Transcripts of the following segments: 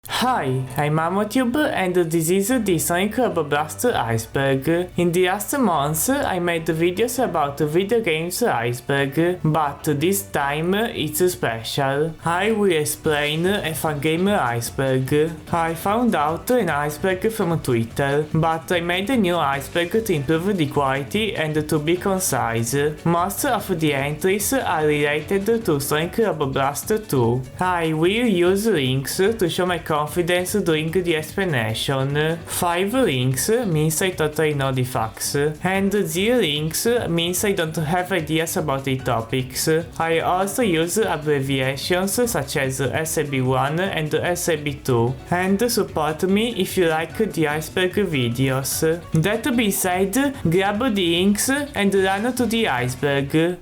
Hi, I'm Amotube and this is the Sonic Robo Blaster Iceberg. In the last months I made videos about video games Iceberg, but this time it's special. I will explain a Fangamer Iceberg. I found out an iceberg from Twitter, but I made a new iceberg to improve the quality and to be concise. Most of the entries are related to Sonic Robo Blaster 2. I will use links to show my confidence during the explanation. 5 links means I totally know the facts, and 0 links means I don't have ideas about the topics. I also use abbreviations such as SAB1 and SAB2, and support me if you like the iceberg videos. That being said, grab the links and run to the iceberg.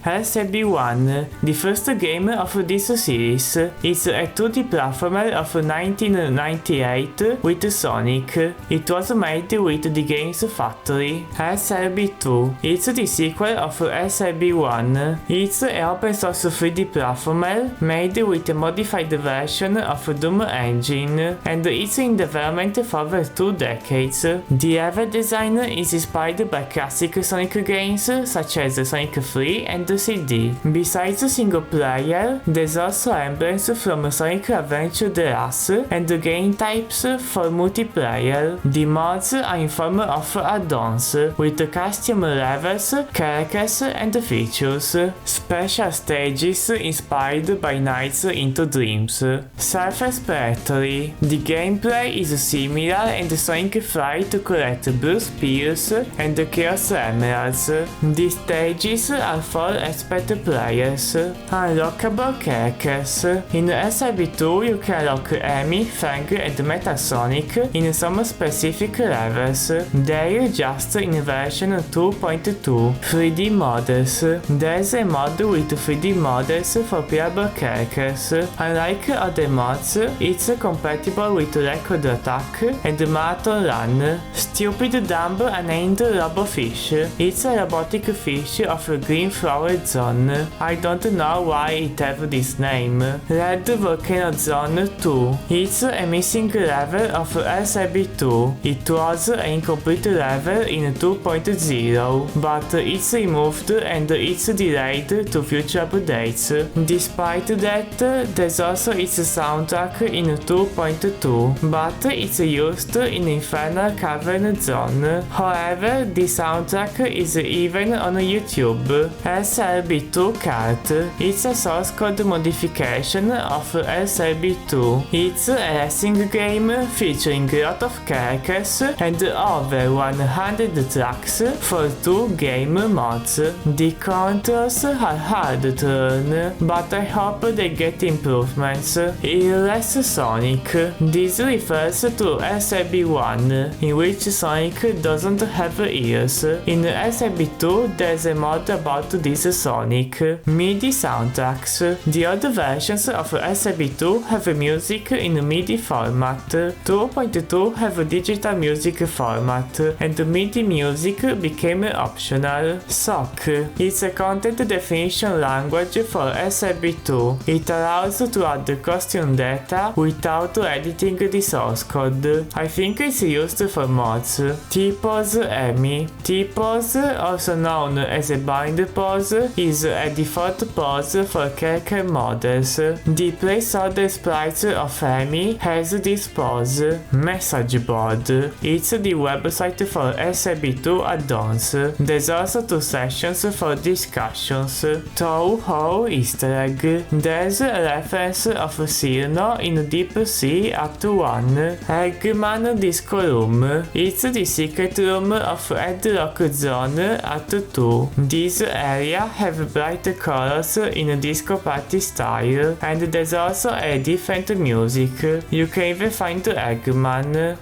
SAB1, the first game of this series. It's a 2D platformer of 1998 with Sonic. It was made with the Games Factory. SAB2, it's the sequel of SAB1. It's an open source 3D platformer made with a modified version of Doom engine, and it's in development for over 2 decades. The level design is inspired by classic Sonic games such as Sonic 3 and CD. Besides single player, there's also emblems from Sonic Adventure The Last and game types for multiplayer. The mods are in form of add-ons with custom levels, characters and features. Special stages inspired by Nights into Dreams. Self-explanatory. The gameplay is similar and Sonic fly to collect blue spears and Chaos Emeralds. The stages are for expert players. Unlockable characters. In SAB2 you can unlock Amy, Fang and Metal Sonic in some specific levels. They're just in version 2.2. 3D models. There's a mod with 3D models for playable characters. Unlike other mods, it's compatible with Record Attack and Marathon Run. Stupid Dumb Unnamed Robofish. It's a robotic fish of Green Flower Zone. I don't know why it have this name. Red Volcano Zone 2. It's a missing level of SAB2. It was an incomplete level in 2.0, but it's removed and it's delayed to future updates. Despite that, there's also its soundtrack in 2.2, but it's used in Infernal Cavern Zone. However, the soundtrack is even on YouTube. SRB2 Kart. It's a source code modification of SRB2. It's a racing game featuring a lot of characters and over 100 tracks for 2 game mods. The controls are hard to learn, but I hope they get improvements. Earless Sonic. This refers to SRB1, in which Sonic doesn't have ears. In SRB2 there's a mod about this Sonic. MIDI soundtracks. The other versions of SRB2 have music in MIDI format. 2.2 have digital music format, and MIDI music became optional. SOC. It's a content definition language for SRB2. It allows to add custom data without editing the source code. I think it's used for mods. T-Pose Amy. T-Pose, also known as a bind pose, is a default pose for character models. The placeholder sprite of Amy has this pose. Message board. It's the website for SAB2 add-ons. There's also 2 sessions for discussions. Touhou Easter egg. There's a reference of Cyrano in Deep Sea Act 1. Eggman Disco Room. It's the secret room of Ed Rock Zone Act 2. This area have bright colors in disco party style, and there's also a different music. You can even find Eggman.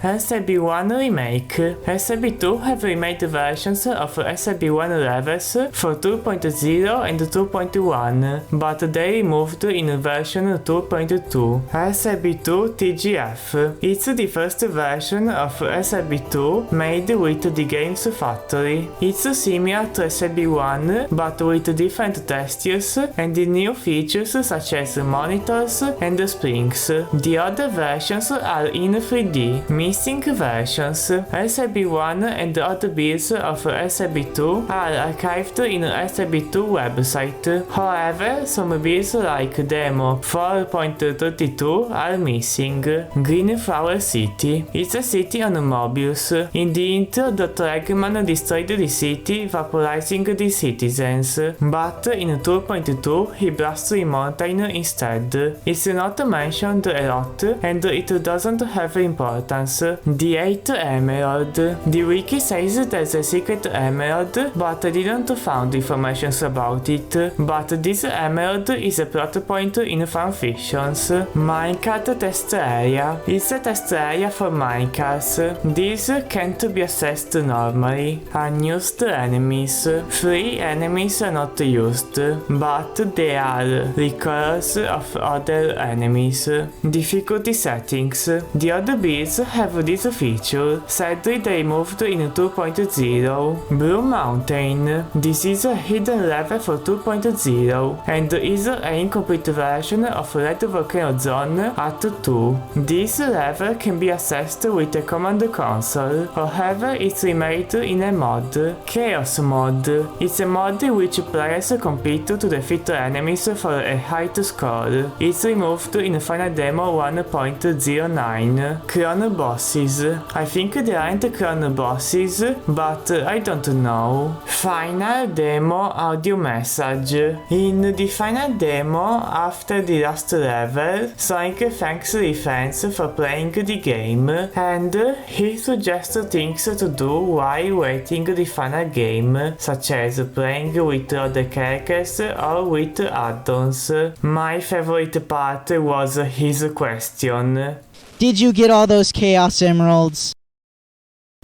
SLB1 Remake. SLB2 have remade versions of SLB1 levels for 2.0 and 2.1, but they removed in version 2.2. SLB2 TGF. It's the first version of SLB2 made with the Games Factory. It's similar to SLB1 but with different textures and new features such as monitors and springs. The other versions are in 3D. Missing versions. SLB1 and other builds of SLB2 are archived in SLB2 website. However, some builds like demo 4.32 are missing. Green Flower City. It's a city on Mobius. In the intro, Dr. Eggman destroyed the city, vaporizing the citizens, but in 2.2 he blasts the mountain instead. It's not mentioned a lot and it doesn't have importance. The 8th Emerald. The wiki says there's a secret emerald, but I didn't find information about it. But this emerald is a plot point in fanfictions. Minecart test area. It's a test area for minecarts. These can't be accessed normally. Unused enemies. 3 enemies are not used, but they are recurs of other enemies. Difficulty settings. The other builds have this feature. Sadly, they moved in 2.0. Blue Mountain. This is a hidden level for 2.0 and is an incomplete version of Red Volcano Zone at 2. This level can be accessed with a command console. However, it's remade in a mod. Chaos Mod. It's a mod in which players compete to defeat enemies for a height score. It's removed in Final Demo 1.09. Clone Bosses. I think there aren't clone bosses, but I don't know. Final Demo audio message. In the final demo, after the last level, Sonic thanks the fans for playing the game, and he suggests things to do while waiting the final game, such as playing with other characters or with add-ons. My favorite part was his question. Did you get all those Chaos Emeralds?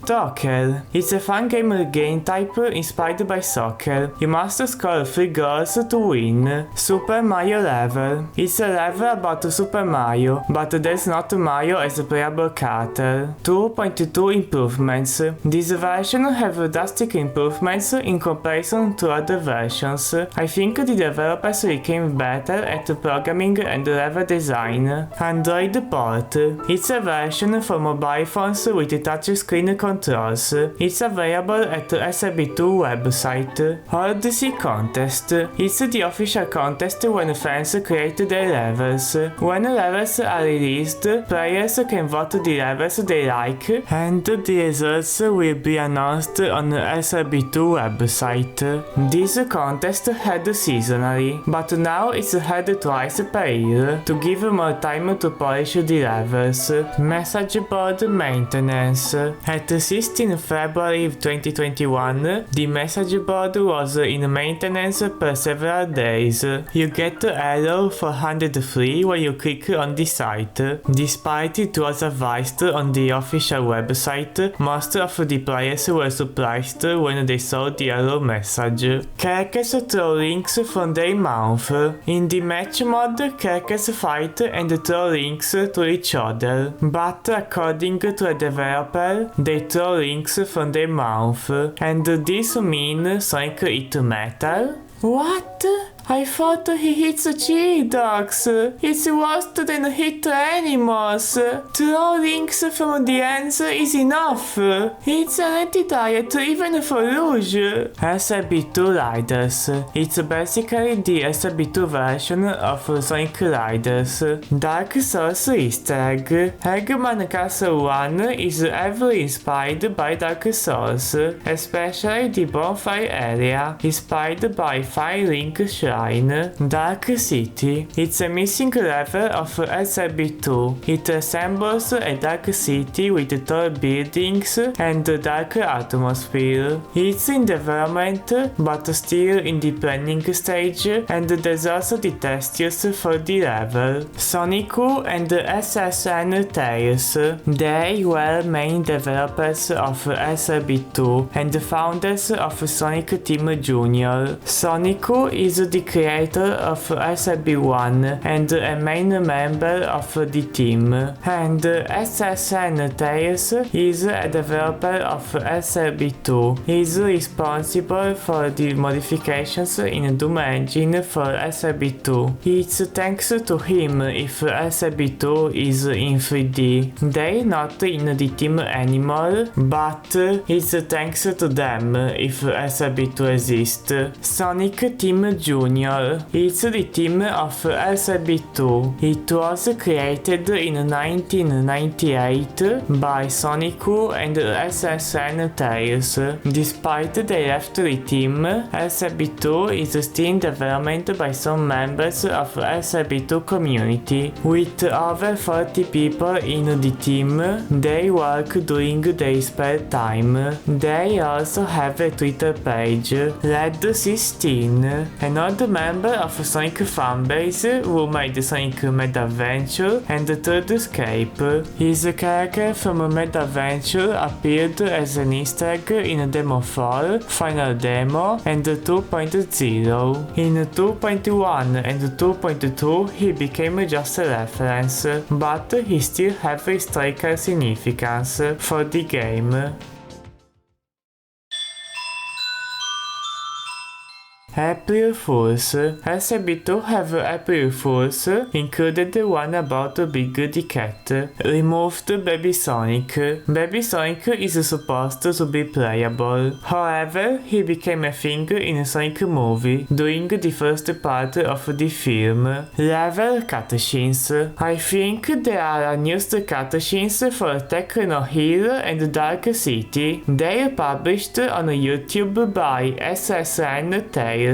Soccer. It's a fun game type inspired by soccer. You must score 3 goals to win. Super Mario level. It's a level about Super Mario, but there's not Mario as a playable character. 2.2 improvements. This version have drastic improvements in comparison to other versions. I think the developers became better at programming and level design. Android port. It's a version for mobile phones with touchscreen controls. It's available at SLB2 website. Odyssey Contest. It's the official contest when fans create their levels. When levels are released, players can vote the levels they like, and the results will be announced on SLB2 website. This contest held seasonally, but now it's held twice per year to give more time to polish the levels. Message board maintenance. At 16 February 2021, the message board was in maintenance per several days. You get error 403 when you click on the site. Despite it was advised on the official website, most of the players were surprised when they saw the error message. Characters throw links from their mouth. In the match mode, characters fight and throw links to each other, but according to a developer, they throw links from their mouth. And this means Sonic eat metal? What? I thought he hits chili dogs. It's worse than hit animals. Throw links from the ends is enough. It's an anti-diet even for Rouge. SLB2 Riders. It's basically the SLB2 version of Sonic Riders. Dark Souls Easter egg. Eggman Castle 1 is heavily inspired by Dark Souls, especially the bonfire area, inspired by Firelink Shirt. Shrine. Dark City. It's a missing level of SLB2. It resembles a dark city with tall buildings and a dark atmosphere. It's in development but still in the planning stage, and there's also the textures for the level. Sonicu and SSN Tales. They were main developers of SLB2 and founders of Sonic Team Junior. Sonicu is the creator of SLB1 and a main member of the team, and SSN Tales is a developer of SLB2. He is responsible for the modifications in Doom engine for SLB2. It's thanks to him if SLB2 is in 3D. They're not in the team anymore, but it's thanks to them if SLB2 exists. Sonic Team Junior. It's the team of SLB2. It was created in 1998 by Sonicu and SSN Tales. Despite they left the team, SLB2 is still in development by some members of SLB2 community. With over 40 people in the team, they work during their spare time. They also have a Twitter page, Red16, an old member of Sonic fanbase who made Sonic Mega Adventure and Third Escape. His character from Mega Adventure appeared as an Easter egg in Demo 4, Final Demo, and 2.0. In 2.1 and 2.2 he became just a reference, but he still has historical significance for the game. April Fools. SLB2 have April Fools, included one about Big the Cat. Removed Baby Sonic. Baby Sonic is supposed to be playable. However, he became a thing in Sonic movie during the first part of the film. Level cutscenes. I think there are unused cutscenes for Techno Hill and Dark City. They are published on YouTube by SSN Tales.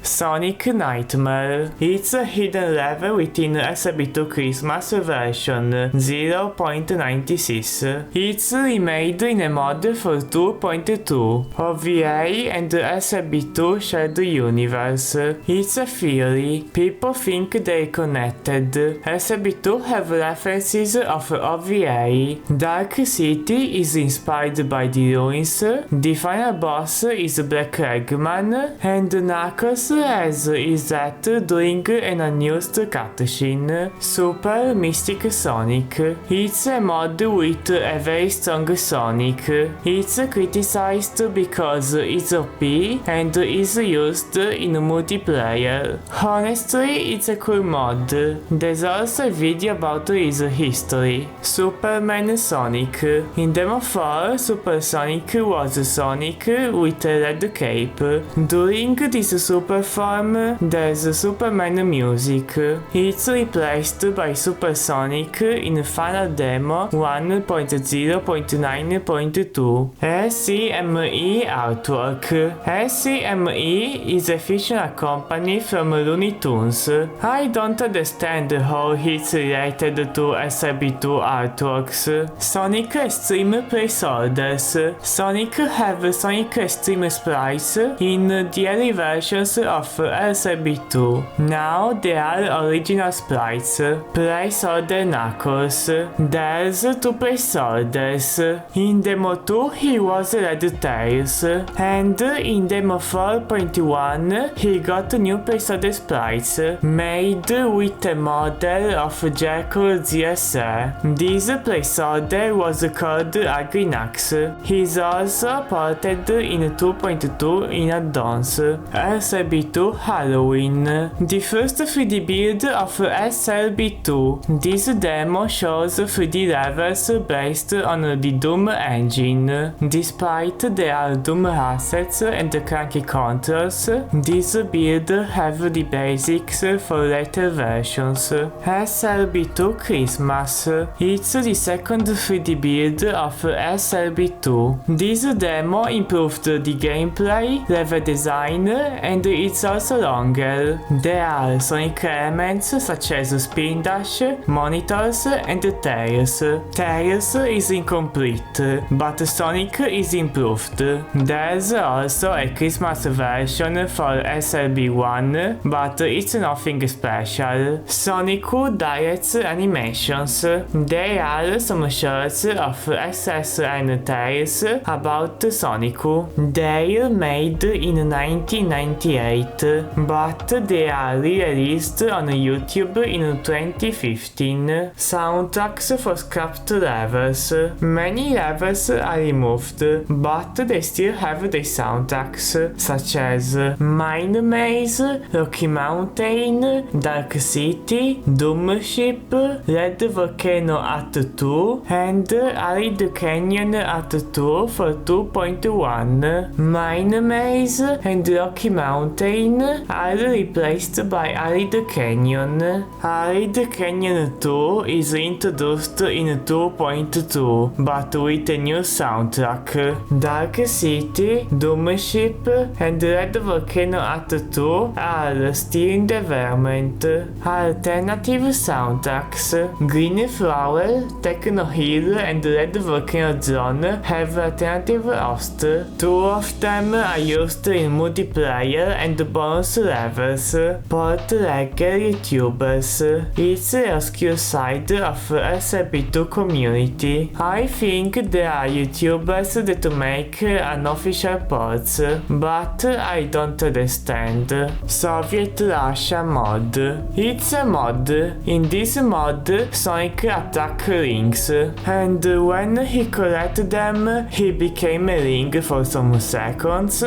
Sonic Nightmare. It's a hidden level within SLB2 Christmas version 0.96. It's remade in a mod for 2.2. OVA and SLB2 shared universe. It's a theory. People think they're connected. SLB2 have references of OVA. Dark City is inspired by the ruins. The final boss is Black Eggman, and Knuckles as is that during an unused cutscene, Super Mystic Sonic. It's a mod with a very strong Sonic. It's criticized because it's OP and is used in multiplayer. Honestly, it's a cool mod. There's also a video about his history. Superman Sonic. In Demo 4, Super Sonic was Sonic with a red cape. During this super form, there's Superman music. It's replaced by Super Sonic in Final Demo 1.0.9.2. SCME artwork. SCME is a fictional company from Looney Tunes. I don't understand how it's related to SLB2 artworks. Sonic Extreme placeholders. Sonic have Sonic Extreme sprites in the early versions of SLB2. Now there are original sprites. Placeholder Knuckles. There's two placeholders. In Demo 2 he was Red Tails, and in Demo 4.1 he got new placeholder sprites made with a model of Jekyll ZSR. This placeholder was called Agrinax. He's also ported in 2.2 in add-ons. SLB2 Halloween. The first 3D build of SLB2. This demo shows 3D levels based on the Doom engine. Despite there are Doom assets and clunky controls, this build have the basics for later versions. SLB2 Christmas. It's the second 3D build of SLB2. This demo improved the gameplay, level design, and it's also longer. There are Sonic elements such as Spin Dash, monitors, and tails. Tails is incomplete, but Sonic is improved. There's also a Christmas version for SLB1, but it's nothing special. Sonic Direct's animations. There are some shorts of SSN Tales about Sonic. They're made in 1998, but they are released on YouTube in 2015. Soundtracks for scrapped levels. Many levels are removed, but they still have their soundtracks, such as Mine Maze, Rocky Mountain, Dark City, Doom Ship, Red Volcano Act 2, and Arid Canyon Act 2 for 2.1. Mine Maze and Rocky Mountain are replaced by Arid Canyon. Arid Canyon 2 is introduced in 2.2, but with a new soundtrack. Dark City, Doom Ship, and Red Volcano Act 2 are still in development. Alternative soundtracks. Green Flower, Techno Hill, and Red Volcano Zone have alternative hosts. Two of them are used in multiplayer and bonus levels. Portlegger YouTubers. It's a obscure side of SLB2 community. I think there are YouTubers that make unofficial ports, but I don't understand. Soviet Russia mod. It's a mod. In this mod, Sonic attack rings, and when he collected them, he became a ring for some seconds.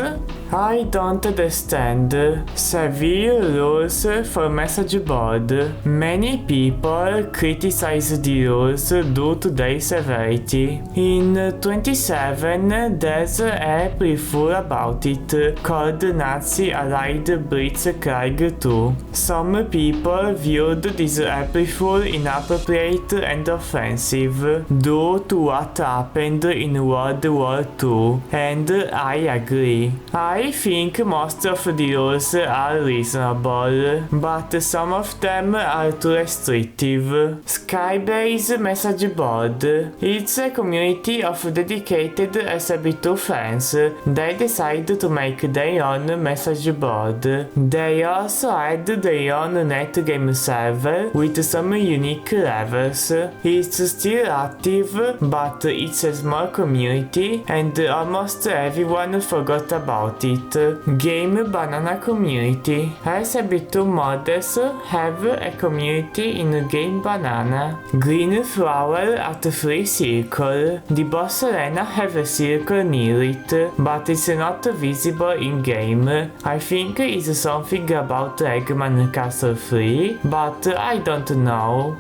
I don't understand. Severe rules for message board. Many people criticize the rules due to their severity. In 27, there's a playthrough about it called Nazi Allied Blitzkrieg 2. Some people viewed this playthrough inappropriate and offensive due to what happened in World War II, and I agree. I think most of the rules are reasonable, but some of them are too restrictive. Skybase message board. It's a community of dedicated SLB2 fans. They decided to make their own message board. They also had their own net game server with some unique levels. It's still active, but it's a small community and almost everyone forgot about it. Game Banana community. SLB2 modders have a community in Game Banana. Green Flower at Free Circle. The boss arena have a circle near it, but it's not visible in game. I think it's something about Eggman Castle Free, but I don't know.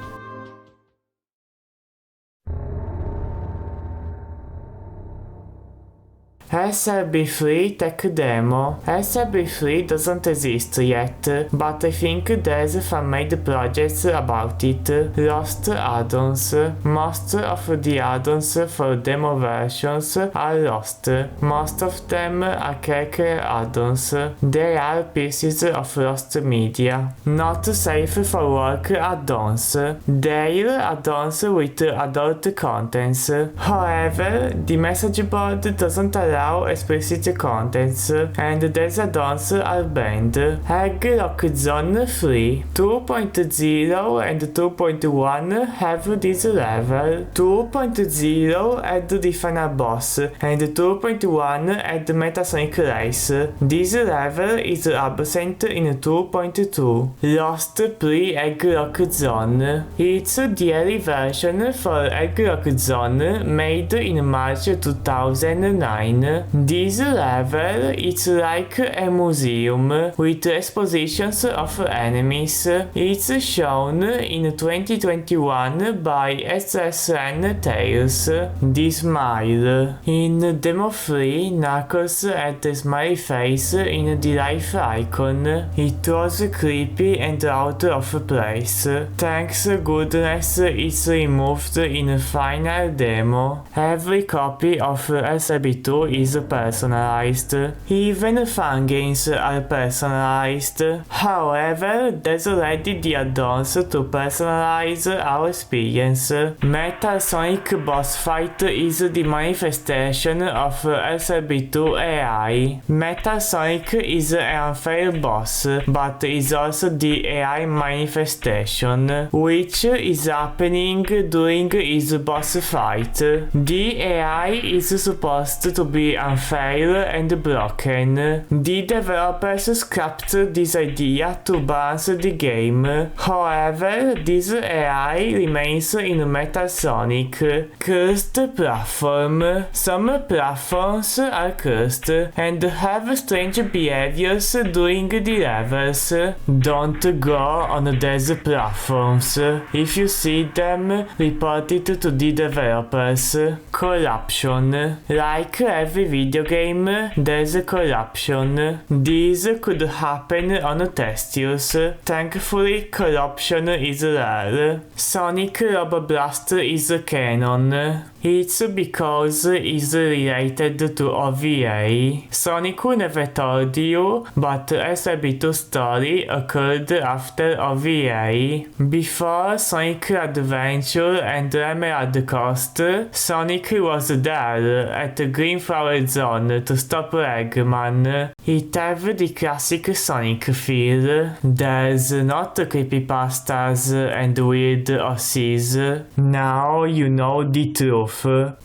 SLB3 Tech Demo. SLB3 doesn't exist yet, but I think there's fan-made projects about it. Lost add-ons. Most of the add-ons for demo versions are lost. Most of them are cracker add-ons. They are pieces of lost media. Not safe for work add-ons. They're add-ons with adult contents. However, the message board doesn't allow explicit contents, and these add-ons are banned. Egg Rock Zone 3. 2.0 and 2.1 have this level. 2.0 had the final boss, and 2.1 had Metasonic Race. This level is absent in 2.2. Lost Pre-Egg Rock Zone. It's the early version for Egg Rock Zone made in March 2009. This level is like a museum with expositions of enemies. It's shown in 2021 by SSN Tales. The Smile. In Demo 3, Knuckles had a smiley face in the life icon. It was creepy and out of place. Thanks goodness it's removed in final demo. Every copy of SLB2 is personalized. Even fun games are personalized. However, there's already the add-ons to personalize our experience. Metal Sonic Boss Fight is the manifestation of SLB2 AI. Metal Sonic is an unfair boss, but is also the AI manifestation, which is happening during his boss fight. The AI is supposed to be unfair and broken. The developers scrapped this idea to balance the game. However, this AI remains in Metal Sonic. Cursed platform. Some platforms are cursed and have strange behaviors during the levels. Don't go on these platforms. If you see them, report it to the developers. Corruption. Like every video game, there's corruption. This could happen on textures. Thankfully, corruption is rare. Sonic Robo Blast is canon. It's because it's related to OVA. Sonic never told you, but SLB2 story occurred after OVA. Before Sonic Adventure and Emerald Coast, Sonic was there at Green Flower Zone to stop Eggman. It have the classic Sonic feel. There's not creepypastas and weird OCs. Now you know the truth.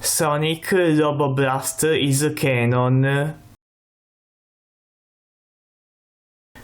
Sonic Robo Blast is canon.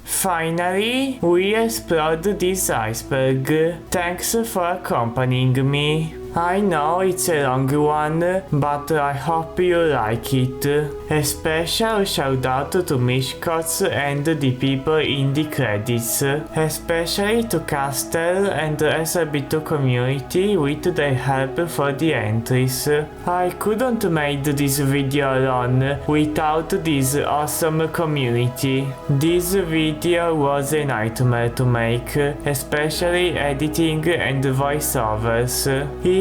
Finally, we explored this iceberg. Thanks for accompanying me. I know it's a long one, but I hope you like it. A special shout out to Mishkots and the people in the credits, especially to Castel and the SLB2 community with their help for the entries. I couldn't make this video alone without this awesome community. This video was a nightmare to make, especially editing and voiceovers.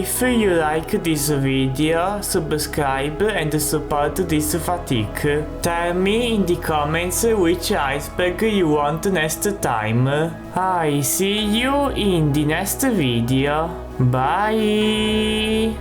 If you like this video, subscribe and support this fatigue. Tell me in the comments which iceberg you want next time. I see you in the next video. Bye!